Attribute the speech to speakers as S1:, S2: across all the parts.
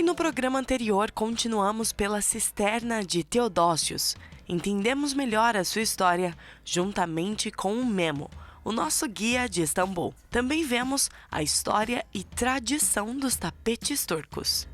S1: E no programa anterior, continuamos pela cisterna de Teodósios. Entendemos melhor a sua história juntamente com o Memo, o nosso guia de Istambul. Também vemos a história e tradição dos tapetes turcos.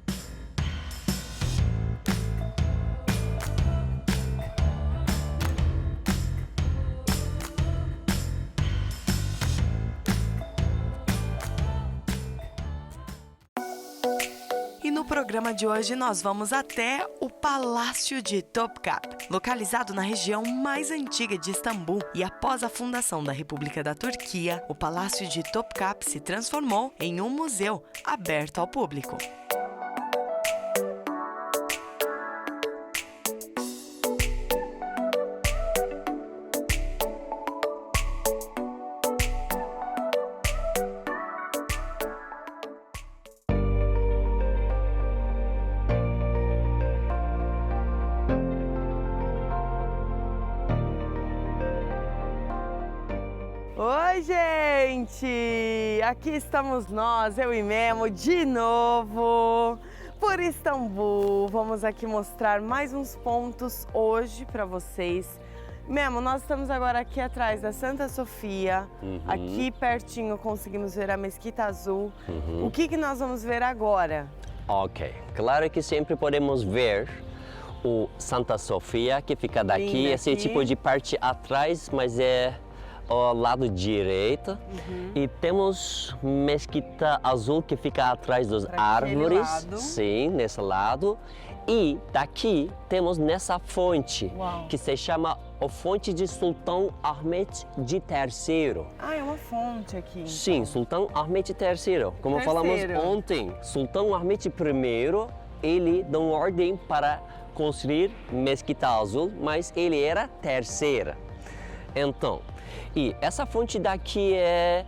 S1: E no programa de hoje nós vamos até o Palácio de Topkapı, localizado na região mais antiga de Istambul, e após a fundação da República da Turquia, o Palácio de Topkapı se transformou em um museu aberto ao público. Oi, gente! Aqui estamos nós, eu e Memo, de novo por Istambul. Vamos aqui mostrar mais uns pontos hoje para vocês. Memo, nós estamos agora aqui atrás da Santa Sofia. Aqui pertinho conseguimos ver a Mesquita Azul. O que nós vamos ver agora?
S2: Ok, claro que sempre podemos ver o Santa Sofia, que fica daqui, esse tipo de parte atrás, mas é ao lado direito. E temos Mesquita Azul, que fica atrás das árvores. Sim, nesse lado. E daqui temos nessa fonte, que se chama a Fonte de Sultan Ahmet III.
S1: Ah, é uma fonte aqui. Então.
S2: Sim, Sultan Ahmet III. Como falamos ontem, Sultan Ahmet I, ele deu ordem para construir Mesquita Azul, mas ele era terceira. Então, e essa fonte daqui é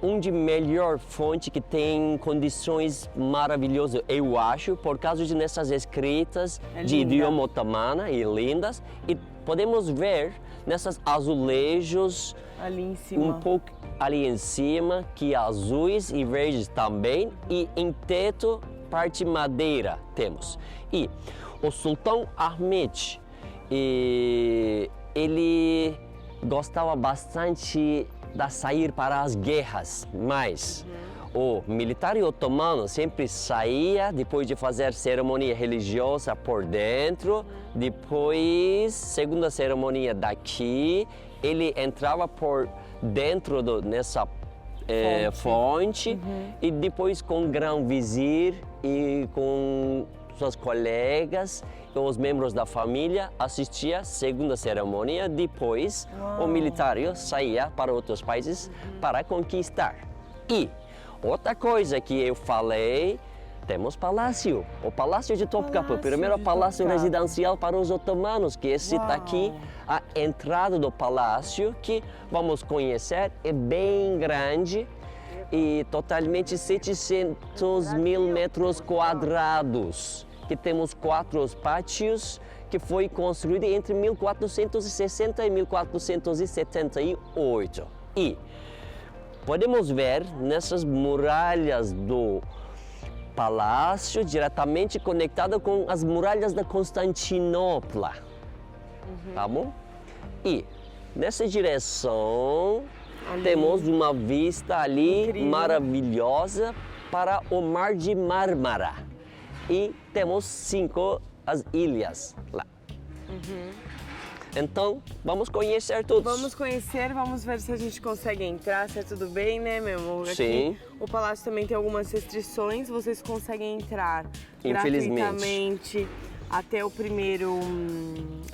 S2: uma de melhor fonte que tem condições maravilhosas, eu acho, por causa de nessas escritas de idioma otomano e lindas. E podemos ver nessas azulejos
S1: ali em cima.
S2: Um pouco ali em cima, que azuis e verdes também, e em teto parte madeira temos. E o Sultan Ahmet, ele gostava bastante de sair para as guerras, mas o militar otomano sempre saía depois de fazer cerimônia religiosa por dentro. Depois, segunda cerimônia daqui, ele entrava por dentro nessa fonte. E depois com o grão-vizir e com suas colegas e os membros da família assistia a segunda cerimônia. Depois, o militar saía para outros países para conquistar. E outra coisa que eu falei, temos palácio. O Palácio de Topkapı, o primeiro palácio residencial para os otomanos, que esse está aqui, a entrada do palácio, que vamos conhecer, é bem grande e totalmente 700 mil metros quadrados. Que temos 4 pátios, que foi construído entre 1460 e 1478. E podemos ver nessas muralhas do palácio, diretamente conectada com as muralhas da Constantinopla. Tá bom? E nessa direção temos uma vista ali maravilhosa para o Mar de Mármara. E temos 5 as ilhas lá. Então, vamos conhecer todos.
S1: Vamos conhecer, vamos ver se a gente consegue entrar, se é tudo bem, né, meu?
S2: Sim.
S1: O palácio também tem algumas restrições, vocês conseguem entrar
S2: gratuitamente
S1: até o primeiro,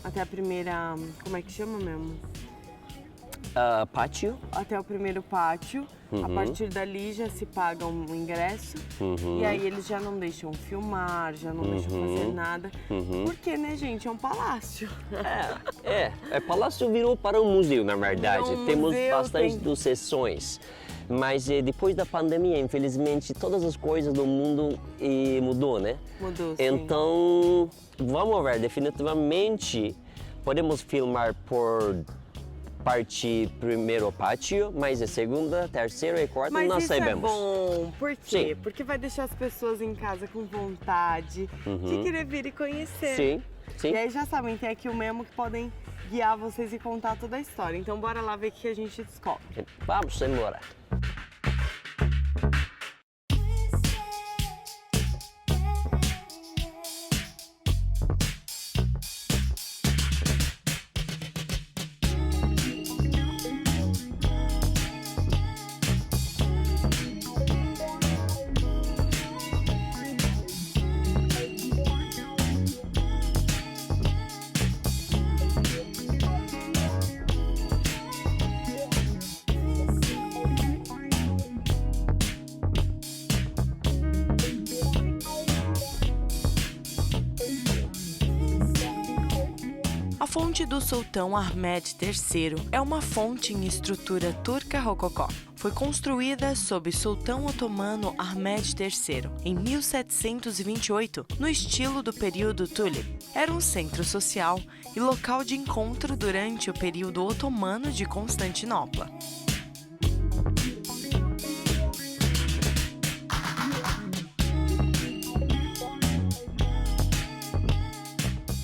S1: até a primeira, como é que chama mesmo?
S2: Pátio.
S1: Até o primeiro pátio. A partir dali já se paga um ingresso. E aí eles já não deixam filmar, já não deixam fazer nada. Porque, né, gente, é um palácio.
S2: Palácio virou para um museu, na verdade. Temos bastante sessões. Mas depois da pandemia, infelizmente, todas as coisas do mundo mudou, né?
S1: Mudou, sim.
S2: Então, vamos ver, definitivamente, podemos filmar por parte primeiro pátio, mas a segunda, terceira e quarta
S1: Mas
S2: nós
S1: isso é
S2: sabemos.
S1: bom. Por quê?
S2: Sim.
S1: Porque vai deixar as pessoas em casa com vontade de querer vir e conhecer.
S2: Sim, sim.
S1: E aí já sabem, tem aqui o Memo que podem guiar vocês e contar toda a história. Então bora lá ver o que a gente descobre.
S2: Vamos embora.
S1: A fonte do sultão Ahmed III é uma fonte em estrutura turca rococó. Foi construída sob sultão otomano Ahmed III em 1728, no estilo do período Tulip. Era um centro social e local de encontro durante o período otomano de Constantinopla.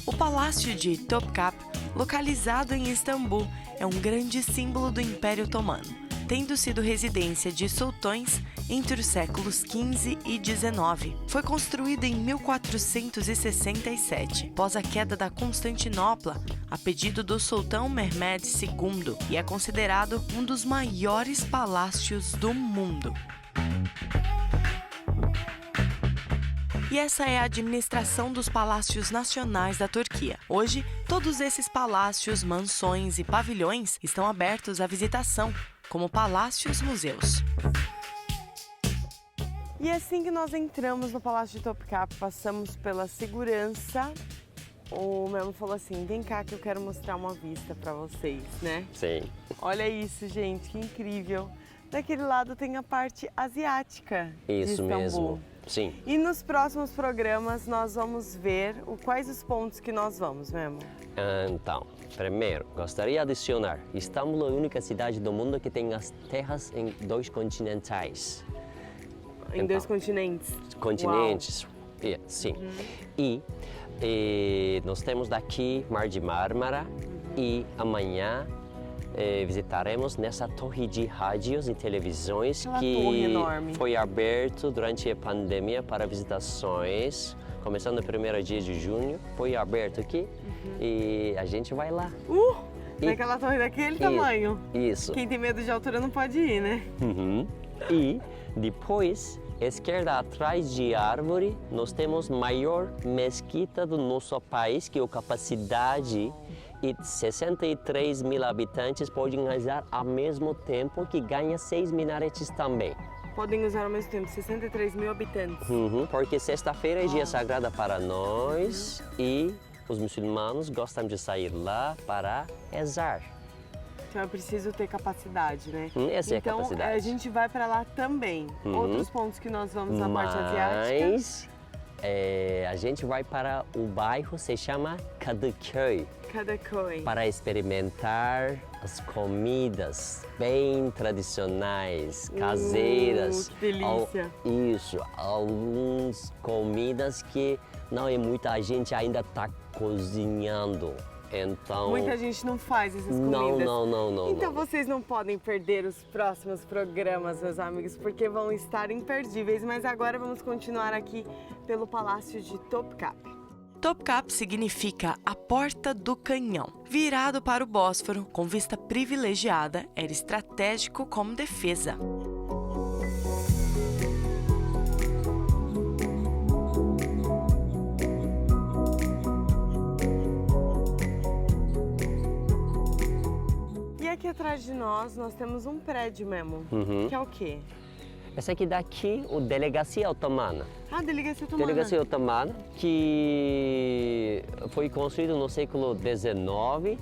S1: O Palácio de Topkapı, localizado em Istambul, é um grande símbolo do Império Otomano, tendo sido residência de sultões entre os séculos XV e XIX. Foi construído em 1467, após a queda da Constantinopla, a pedido do sultão Mehmed II, e é considerado um dos maiores palácios do mundo. E essa é a administração dos palácios nacionais da Turquia. Hoje, todos esses palácios, mansões e pavilhões estão abertos à visitação, como palácios-museus. E assim que nós entramos no Palácio de Topkapı, passamos pela segurança. O Memo falou assim, vem cá que eu quero mostrar uma vista para vocês, né?
S2: Sim.
S1: Olha isso, gente, que incrível. Daquele lado tem a parte asiática de
S2: Isso
S1: Istambul.
S2: mesmo. Sim.
S1: E nos próximos programas nós vamos ver quais os pontos que nós vamos, Memo.
S2: Então, primeiro, gostaria de adicionar, Istambul é a única cidade do mundo que tem as terras em dois continentais.
S1: Em dois continentes?
S2: Continentes, sim. E nós temos daqui Mar de Mármara e amanhã visitaremos nessa torre de rádios e televisões
S1: Aquela
S2: que
S1: torre enorme.
S2: foi aberto durante a pandemia para visitações. Começando no primeiro dia de junho, foi aberto aqui e a gente vai lá.
S1: Naquela torre daquele tamanho.
S2: Isso.
S1: Quem tem medo de altura não pode ir, né?
S2: E depois, esquerda atrás de árvore, nós temos maior mesquita do nosso país, que é a capacidade e 63 mil habitantes podem rezar ao mesmo tempo, que ganha 6 minaretes também.
S1: Podem usar ao mesmo tempo 63 mil habitantes.
S2: Porque sexta-feira é dia sagrada para nós e os muçulmanos gostam de sair lá para rezar.
S1: Então é preciso ter capacidade, né?
S2: Essa é a
S1: então,
S2: capacidade.
S1: a gente vai para lá também. Outros pontos que nós vamos na parte asiática.
S2: Mas a gente vai para o bairro, se chama Kadıköy.
S1: Kadıköy.
S2: Para experimentar as comidas bem tradicionais, caseiras.
S1: Que delícia!
S2: Isso, algumas comidas que não é muita gente ainda está cozinhando. Então,
S1: muita gente não faz essas comidas.
S2: Não.
S1: Então vocês não podem perder os próximos programas, meus amigos, porque vão estar imperdíveis. Mas agora vamos continuar aqui pelo Palácio de Topkapı. Topkapı significa a porta do canhão. Virado para o Bósforo, com vista privilegiada, era estratégico como defesa. E aqui atrás de nós temos um prédio mesmo, que é o quê?
S2: Essa aqui daqui, a Delegacia Otomana.
S1: Ah, Delegacia Otomana.
S2: Delegacia Otomana, que foi construída no século XIX,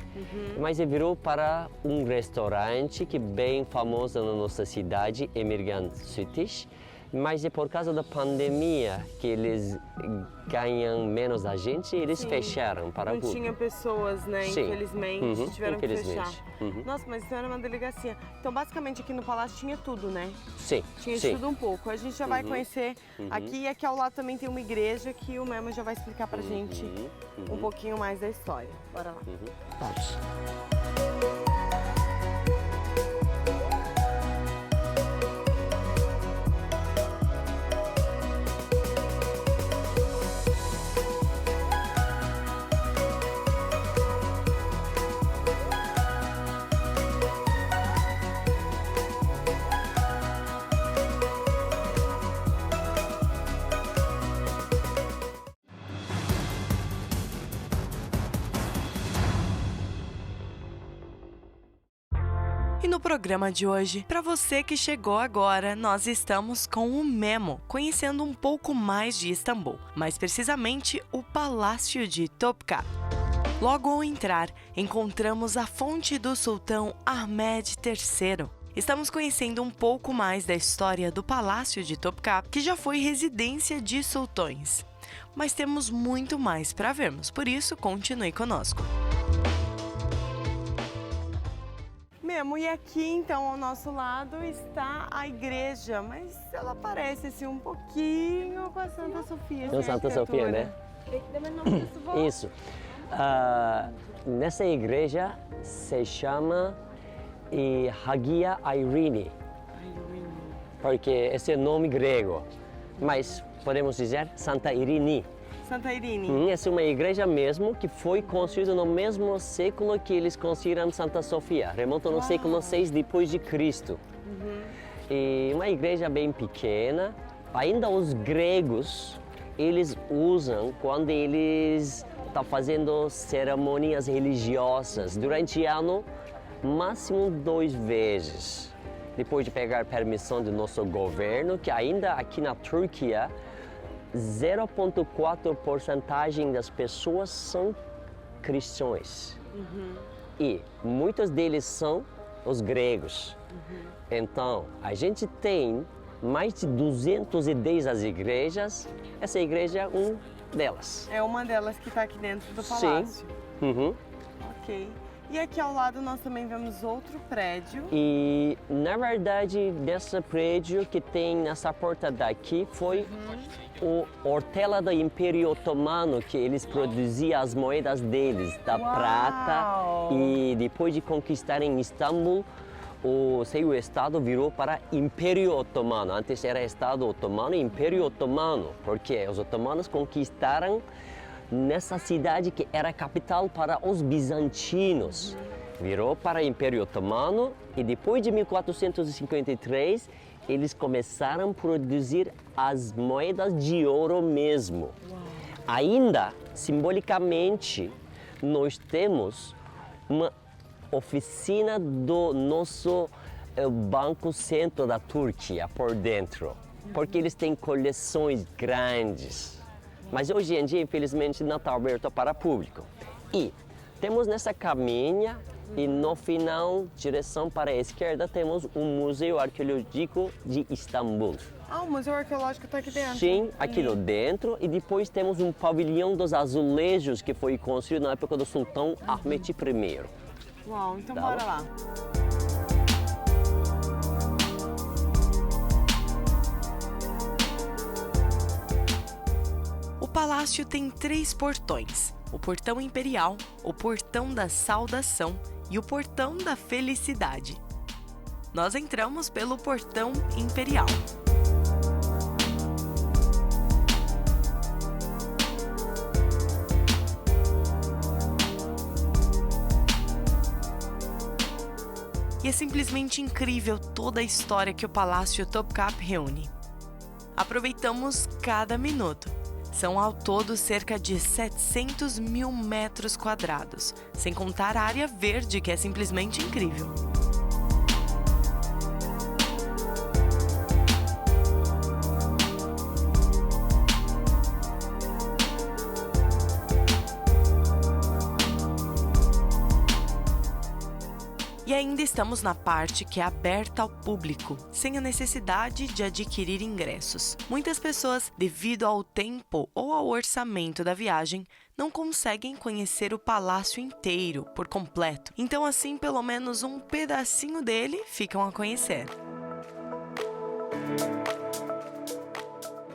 S2: mas virou para um restaurante que é bem famoso na nossa cidade, Emirgan Sütiş. Mas é por causa da pandemia que eles ganham menos da gente e eles
S1: Sim.
S2: fecharam para
S1: Não
S2: tudo.
S1: tinha pessoas, né?
S2: Sim.
S1: Infelizmente, tiveram que
S2: infelizmente.
S1: fechar. Nossa, mas isso era uma delegacia. Então, basicamente, aqui no Palácio tinha tudo, né?
S2: Sim,
S1: Tinha de
S2: sim.
S1: tudo um pouco. A gente já vai conhecer aqui, e aqui ao lado também tem uma igreja que o Memo já vai explicar pra gente um pouquinho mais da história. Bora lá.
S2: Vamos.
S1: E no programa de hoje, para você que chegou agora, nós estamos com o Memo, conhecendo um pouco mais de Istambul, mais precisamente o Palácio de Topkapı. Logo ao entrar, encontramos a fonte do sultão Ahmed III. Estamos conhecendo um pouco mais da história do Palácio de Topkapı, que já foi residência de sultões. Mas temos muito mais para vermos, por isso continue conosco. Memo, e aqui então ao nosso lado está a igreja, mas ela parece assim um pouquinho com a Santa Sofia.
S2: Com Santa Sofia, né? Isso. Nessa igreja se chama Hagia Irene, porque esse é o nome grego, mas podemos dizer Santa Irene.
S1: Santa Irene.
S2: Essa é uma igreja mesmo que foi construída no mesmo século que eles construíram Santa Sofia, remonta no século VI depois de Cristo. E uma igreja bem pequena. Ainda os gregos eles usam quando eles estão fazendo cerimônias religiosas durante o ano, máximo 2 vezes. Depois de pegar permissão do nosso governo, que ainda aqui na Turquia 0,4% das pessoas são cristãos. E muitos deles são os gregos. Então, a gente tem mais de 210 as igrejas. Essa igreja é uma delas.
S1: É uma delas que está aqui dentro do palácio.
S2: Sim.
S1: Ok. E aqui ao lado nós também vemos outro prédio.
S2: E, na verdade, desse prédio que tem nessa porta daqui foi o hortela do Império Otomano, que eles produziam as moedas deles, da prata. E depois de conquistarem Istambul, o seu estado virou para Império Otomano. Antes era Estado Otomano e Império Otomano, porque os otomanos conquistaram nessa cidade que era capital para os bizantinos. Virou para o Império Otomano e depois de 1453 eles começaram a produzir as moedas de ouro mesmo. Ainda, simbolicamente, nós temos uma oficina do nosso Banco Centro da Turquia por dentro, porque eles têm coleções grandes. Mas hoje em dia, infelizmente, não está aberto para público. E temos nessa caminha e no final, direção para a esquerda, temos o Museu Arqueológico de Istambul.
S1: O Museu Arqueológico está aqui dentro?
S2: Sim, aqui no dentro. E depois temos um pavilhão dos azulejos que foi construído na época do sultão Ahmed I.
S1: Uau, então bora lá. O palácio tem 3 portões: o portão imperial, o portão da saudação e o portão da felicidade. Nós entramos pelo portão imperial. E é simplesmente incrível toda a história que o Palácio Topkapı reúne. Aproveitamos cada minuto. São ao todo cerca de 700 mil metros quadrados, sem contar a área verde, que é simplesmente incrível. E E ainda estamos na parte que é aberta ao público, sem a necessidade de adquirir ingressos. Muitas pessoas, devido ao tempo ou ao orçamento da viagem, não conseguem conhecer o palácio inteiro, por completo. Então, assim, pelo menos um pedacinho dele ficam a conhecer.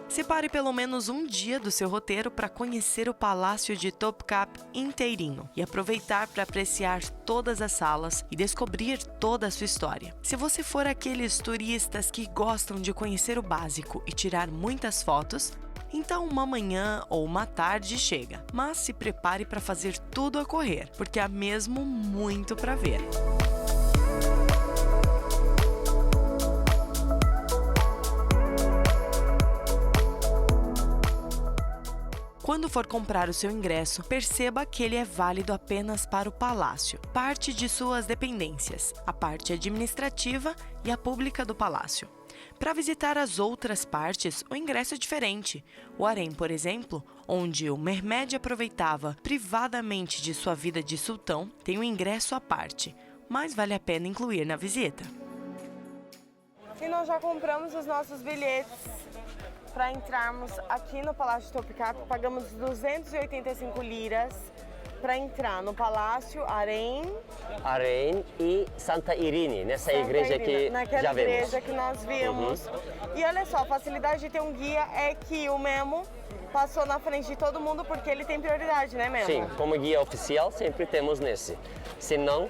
S1: Separe pelo menos um dia do seu roteiro para conhecer o Palácio de Topkapi inteirinho e aproveitar para apreciar todas as salas e descobrir toda a sua história. Se você for aqueles turistas que gostam de conhecer o básico e tirar muitas fotos, então uma manhã ou uma tarde chega. Mas se prepare para fazer tudo a correr, porque há mesmo muito para ver. Quando for comprar o seu ingresso, perceba que ele é válido apenas para o palácio, parte de suas dependências, a parte administrativa e a pública do palácio. Para visitar as outras partes, o ingresso é diferente. O harém, por exemplo, onde o Mehmed aproveitava privadamente de sua vida de sultão, tem um ingresso à parte, mas vale a pena incluir na visita. E nós já compramos os nossos bilhetes para entrarmos aqui no Palácio de Topkapi. Pagamos 285 liras para entrar no Palácio Harém
S2: e Santa Irene, nessa igreja que
S1: naquela
S2: já vimos.
S1: igreja que nós vimos. E olha só, a facilidade de ter um guia é que o Memo passou na frente de todo mundo porque ele tem prioridade, né, Memo?
S2: Sim, como guia oficial sempre temos nesse. Se não,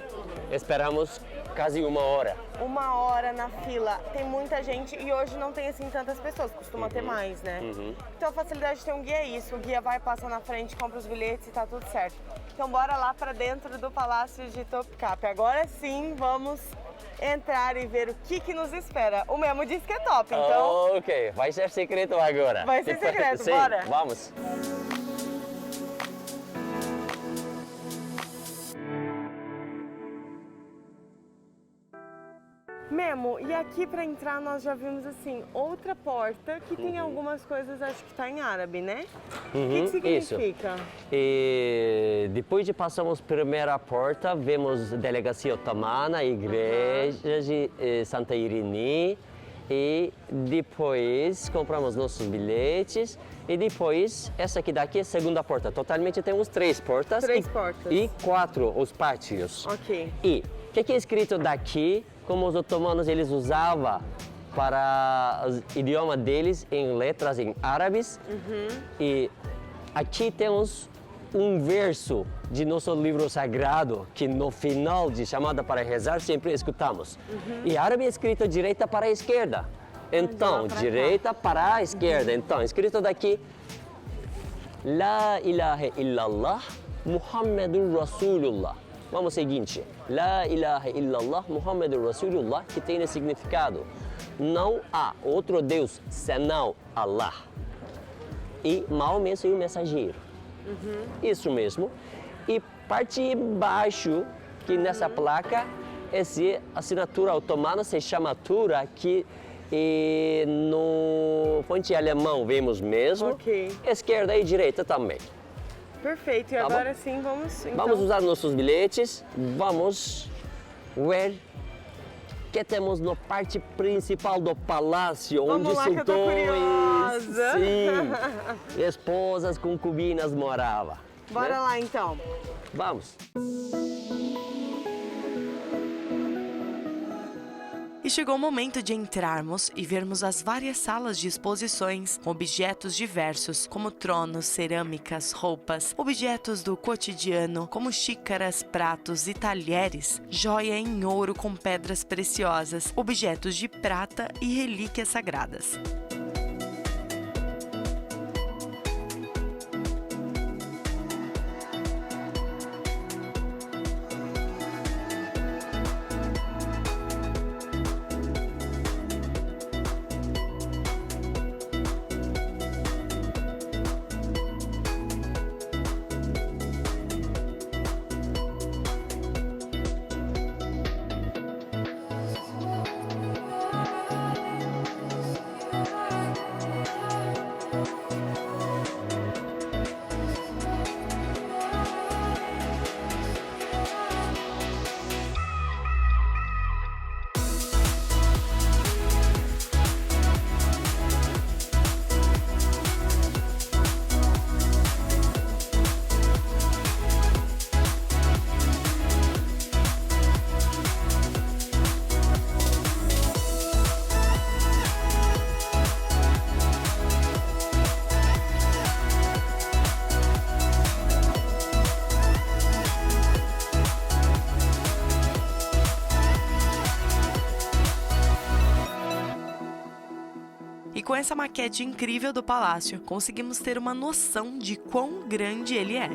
S2: esperamos quase uma hora.
S1: Uma hora na fila, tem muita gente e hoje não tem assim tantas pessoas, costuma ter mais, né? Então a facilidade de ter um guia é isso, o guia vai, passa na frente, compra os bilhetes e tá tudo certo. Então bora lá para dentro do Palácio de Topkapi. Agora sim, vamos entrar e ver o que nos espera. O Memo disse que é top, então...
S2: Ok, vai ser secreto agora.
S1: Vai ser secreto,
S2: Sim,
S1: bora?
S2: Vamos.
S1: Memo, e aqui para entrar nós já vimos assim, outra porta que tem algumas coisas, acho que está em árabe, né? O que significa?
S2: Isso. E depois de passarmos a primeira porta, vemos a delegacia otomana, a igreja de Santa Irene, e depois compramos nossos bilhetes, e depois essa aqui daqui é a segunda porta. Totalmente temos 3 portas.
S1: Portas.
S2: E 4 os pátios.
S1: Ok.
S2: E o que é escrito daqui? Como os otomanos eles usavam para o idioma deles em letras em árabes. E aqui temos um verso de nosso livro sagrado que no final de chamada para rezar sempre escutamos. E árabe é escrito direita para a esquerda. Então, direita para a esquerda. Então, escrito daqui: La ilaha illallah Muhammadur Rasulullah. Vamos ao seguinte: La ilaha illallah Muhammadur Rasulullah, que tem esse significado: não há outro Deus senão Allah. E Maomé é o mensageiro. Isso mesmo. E parte baixo, que nessa placa, essa assinatura otomana se chama Tura, que no fonte alemão vemos mesmo.
S1: Ok.
S2: Esquerda e direita também.
S1: Perfeito, e
S2: Tá
S1: agora
S2: bom?
S1: sim vamos... Então...
S2: Vamos usar nossos bilhetes, vamos ver o que temos na parte principal do palácio,
S1: Vamos
S2: onde
S1: lá, que eu tô
S2: sultões,
S1: curiosa.
S2: sim, esposas, concubinas moravam.
S1: Bora
S2: né?
S1: lá então.
S2: Vamos.
S1: E chegou o momento de entrarmos e vermos as várias salas de exposições com objetos diversos, como tronos, cerâmicas, roupas, objetos do cotidiano, como xícaras, pratos e talheres, joia em ouro com pedras preciosas, objetos de prata e relíquias sagradas. E com essa maquete incrível do palácio, conseguimos ter uma noção de quão grande ele é.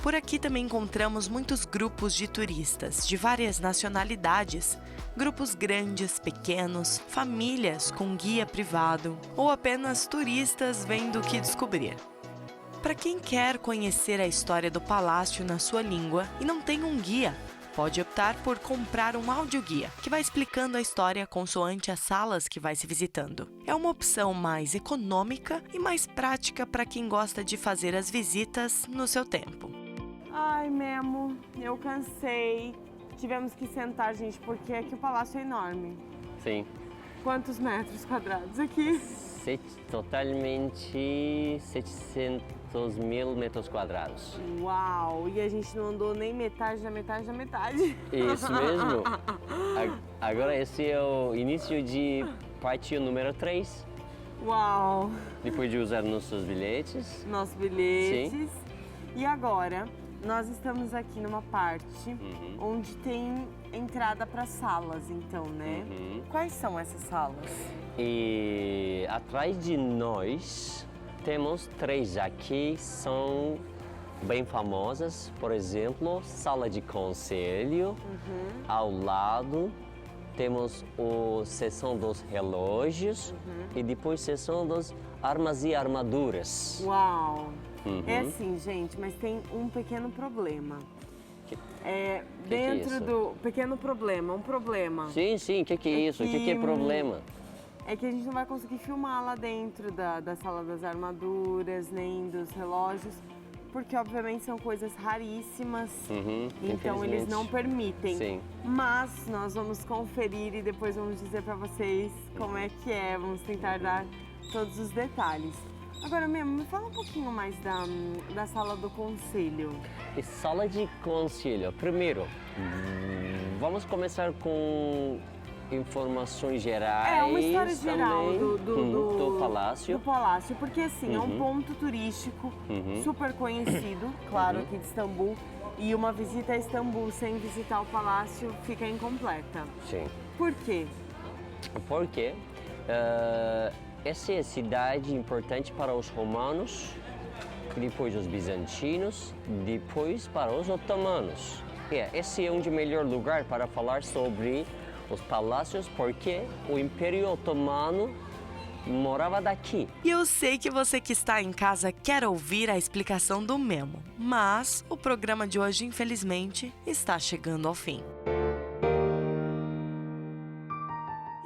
S1: Por aqui também encontramos muitos grupos de turistas de várias nacionalidades, grupos grandes, pequenos, famílias com guia privado ou apenas turistas vendo o que descobrir. Para quem quer conhecer a história do palácio na sua língua e não tem um guia, pode optar por comprar um audioguia, que vai explicando a história consoante as salas que vai se visitando. É uma opção mais econômica e mais prática para quem gosta de fazer as visitas no seu tempo. Ai, Memo, eu cansei. Tivemos que sentar, gente, porque aqui o palácio é enorme.
S2: Sim.
S1: Quantos metros quadrados aqui?
S2: Totalmente 700 mil metros quadrados.
S1: Uau! E a gente não andou nem metade da metade da metade.
S2: Isso mesmo. Agora esse é o início de parte número 3.
S1: Uau!
S2: Depois de usar nossos bilhetes.
S1: Nossos bilhetes.
S2: Sim.
S1: E agora, nós estamos aqui numa parte onde tem entrada para salas, então, né? Quais são essas salas?
S2: E atrás de nós temos 3 aqui, são bem famosas. Por exemplo, sala de conselho. Ao lado temos a seção dos relógios e depois a seção das armas e armaduras.
S1: Uau! É assim, gente, mas tem um pequeno problema. Dentro
S2: é isso?
S1: do pequeno problema, um problema.
S2: Sim, o que é isso? O que é problema?
S1: É que a gente não vai conseguir filmar lá dentro da sala das armaduras, nem dos relógios, porque obviamente são coisas raríssimas, então eles não permitem.
S2: Sim.
S1: Mas nós vamos conferir e depois vamos dizer para vocês como é que é, vamos tentar dar todos os detalhes. Agora mesmo, me fala um pouquinho mais da sala do conselho.
S2: E sala de conselho. Primeiro, vamos começar com informações gerais.
S1: É uma história geral
S2: também,
S1: do
S2: palácio.
S1: Do palácio, porque assim, é um ponto turístico super conhecido, claro, aqui de Istambul. E uma visita a Istambul sem visitar o palácio fica incompleta.
S2: Sim.
S1: Por quê?
S2: Porque essa é a cidade importante para os romanos, depois os bizantinos, depois para os otomanos. Esse é um dos melhores lugares para falar sobre os palácios, porque o Império Otomano morava daqui.
S1: E eu sei que você que está em casa quer ouvir a explicação do Memo, mas o programa de hoje, infelizmente, está chegando ao fim.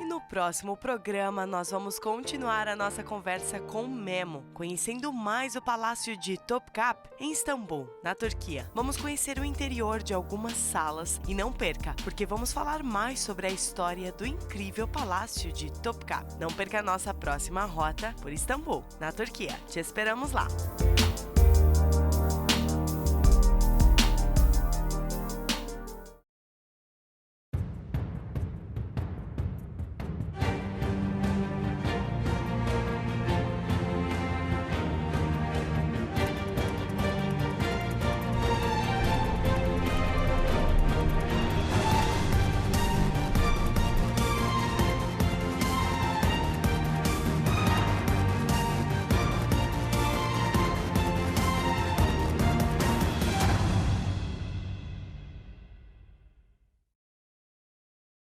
S1: No próximo programa, nós vamos continuar a nossa conversa com o Memo, conhecendo mais o Palácio de Topkapı em Istambul, na Turquia. Vamos conhecer o interior de algumas salas e não perca, porque vamos falar mais sobre a história do incrível Palácio de Topkapı. Não perca a nossa próxima rota por Istambul, na Turquia. Te esperamos lá!